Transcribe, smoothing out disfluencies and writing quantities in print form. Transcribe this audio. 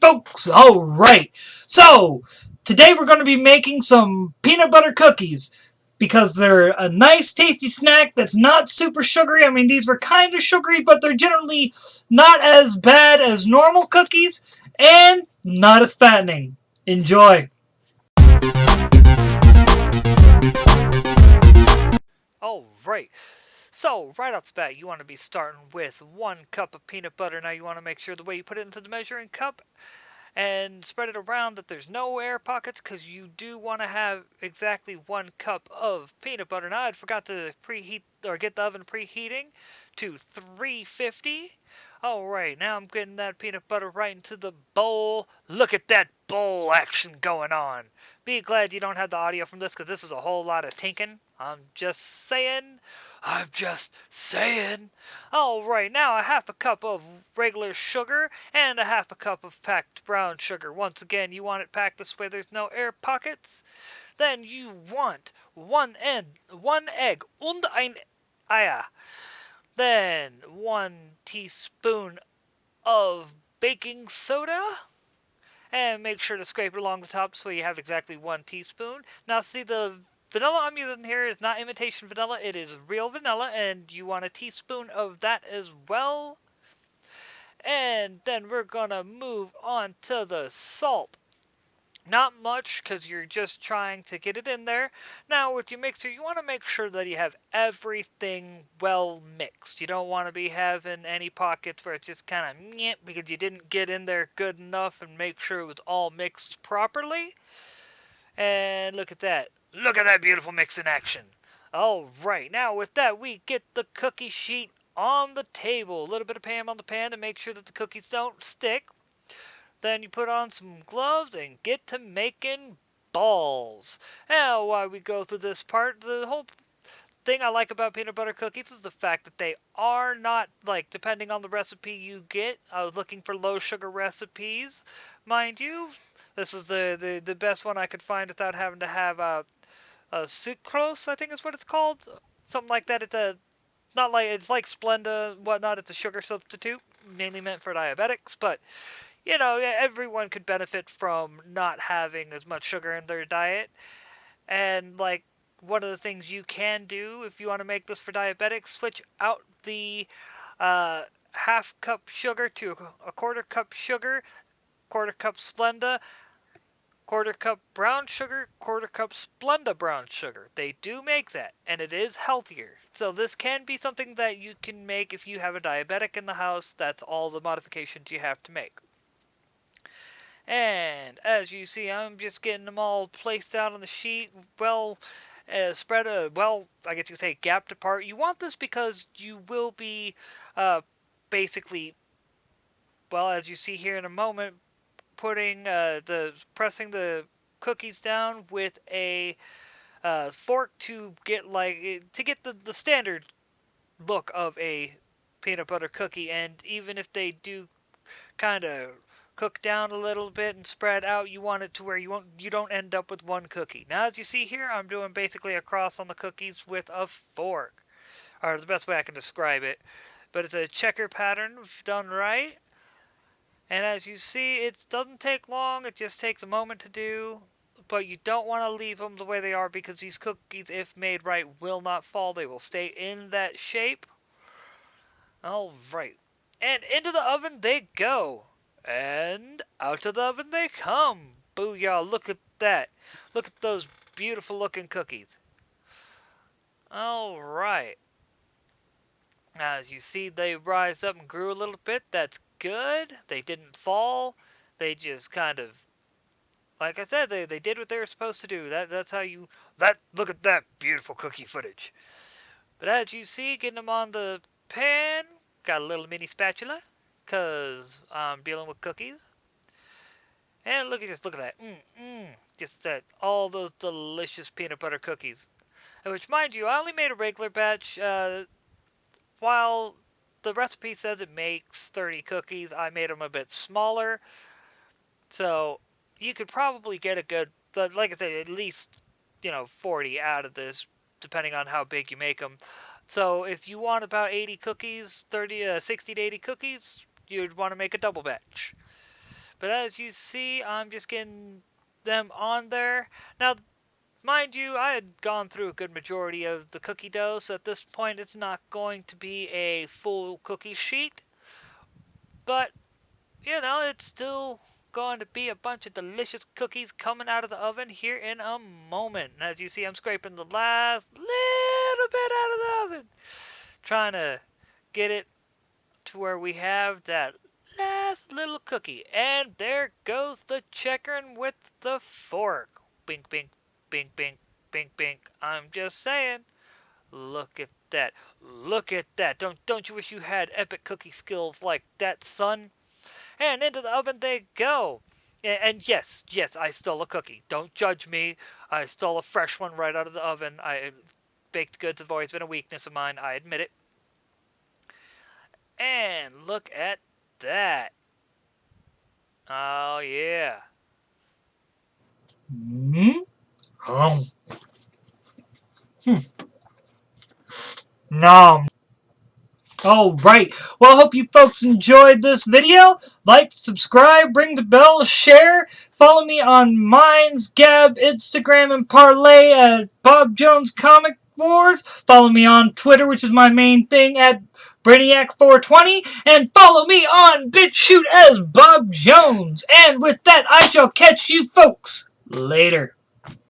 folks. Alright, so today we're going to be making some peanut butter cookies because they're a nice tasty snack that's not super sugary. I mean, these were kind of sugary, but they're generally not as bad as normal cookies and not as fattening. Enjoy. Alright, so right off the bat, you want to be starting with 1 cup of peanut butter. Now you want to make sure the way you put it into the measuring cup and spread it around that there's no air pockets, because you do want to have exactly 1 cup of peanut butter. Now I forgot to preheat or get the oven preheating to 350. Alright, now I'm getting that peanut butter right into the bowl. Look at that bowl action going on. Be glad you don't have the audio from this, because this is a whole lot of tinking. I'm just saying. Alright, now a half a cup of regular sugar and a half a cup of packed brown sugar. Once again, you want it packed this way there's no air pockets. Then you want one egg und ein Eier. Then 1 teaspoon of baking soda. And make sure to scrape it along the top so you have exactly 1 teaspoon. Now see, the vanilla I'm using here is not imitation vanilla, it is real vanilla, and you want a teaspoon of that as well. And then we're gonna move on to the salt. Not much, because you're just trying to get it in there. Now with your mixer, you want to make sure that you have everything well mixed. You don't want to be having any pockets where it's just kind of because you didn't get in there good enough and make sure it was all mixed properly. And look at that. Look at that beautiful mix in action. Alright, now with that, we get the cookie sheet on the table. A little bit of Pam on the pan to make sure that the cookies don't stick. Then you put on some gloves and get to making balls. Now, while we go through this part, the whole thing I like about peanut butter cookies is the fact that they are not, like, depending on the recipe you get. I was looking for low sugar recipes, mind you. This is the best one I could find without having to have a sucrose, I think is what it's called. Something like that. It's like Splenda, whatnot. It's a sugar substitute, mainly meant for diabetics, but everyone could benefit from not having as much sugar in their diet. And, like, one of the things you can do if you want to make this for diabetics, switch out the half cup sugar to a quarter cup sugar, quarter cup Splenda, quarter cup brown sugar, quarter cup Splenda brown sugar. They do make that, and it is healthier. So this can be something that you can make if you have a diabetic in the house. That's all the modifications you have to make. And as you see, I'm just getting them all placed out on the sheet, spread, I guess you could say gapped apart. You want this because you will be basically, as you see here in a moment, pressing the cookies down with a fork to get the standard look of a peanut butter cookie. And even if they do kind of cook down a little bit and spread out, you want it to where you don't end up with one cookie. Now, as you see here, I'm doing basically a cross on the cookies with a fork, or the best way I can describe it. But it's a checker pattern done right. And as you see, it doesn't take long. It just takes a moment to do. But you don't want to leave them the way they are, because these cookies, if made right, will not fall. They will stay in that shape. Alright. And into the oven they go. And out of the oven they come. Booyah, look at that. Look at those beautiful looking cookies. Alright. As you see, they rise up and grew a little bit. That's good. They didn't fall. They just kind of, like I said, they did what they were supposed to do. That's how you, look at that beautiful cookie footage. But as you see, getting them on the pan, got a little mini spatula, because I'm dealing with cookies. And look at that. Just all those delicious peanut butter cookies. Which, mind you, I only made a regular batch. While the recipe says it makes 30 cookies, I made them a bit smaller. So you could probably get a good, like I said, at least 40 out of this, depending on how big you make them. So if you want about 80 cookies, 60 to 80 cookies, you'd want to make a double batch. But as you see, I'm just getting them on there. Now, mind you, I had gone through a good majority of the cookie dough, so at this point it's not going to be a full cookie sheet. But, it's still going to be a bunch of delicious cookies coming out of the oven here in a moment. And as you see, I'm scraping the last little bit out of the oven, trying to get it to where we have that last little cookie. And there goes the checkering with the fork. Bink, bink, bink, bink, bink, bink. I'm just saying. Look at that. Look at that. Don't you wish you had epic cookie skills like that, son? And into the oven they go. And yes, I stole a cookie. Don't judge me. I stole a fresh one right out of the oven. Baked goods have always been a weakness of mine. I admit it. And look at that. Oh, yeah. Hmm? Oh. Nom. Alright, well I hope you folks enjoyed this video. Like, subscribe, ring the bell, share. Follow me on Minds, Gab, Instagram, and Parlay at Bob Jones Comic Wars. Follow me on Twitter, which is my main thing, at Brainiac420. And follow me on BitChute as Bob Jones. And with that, I shall catch you folks later.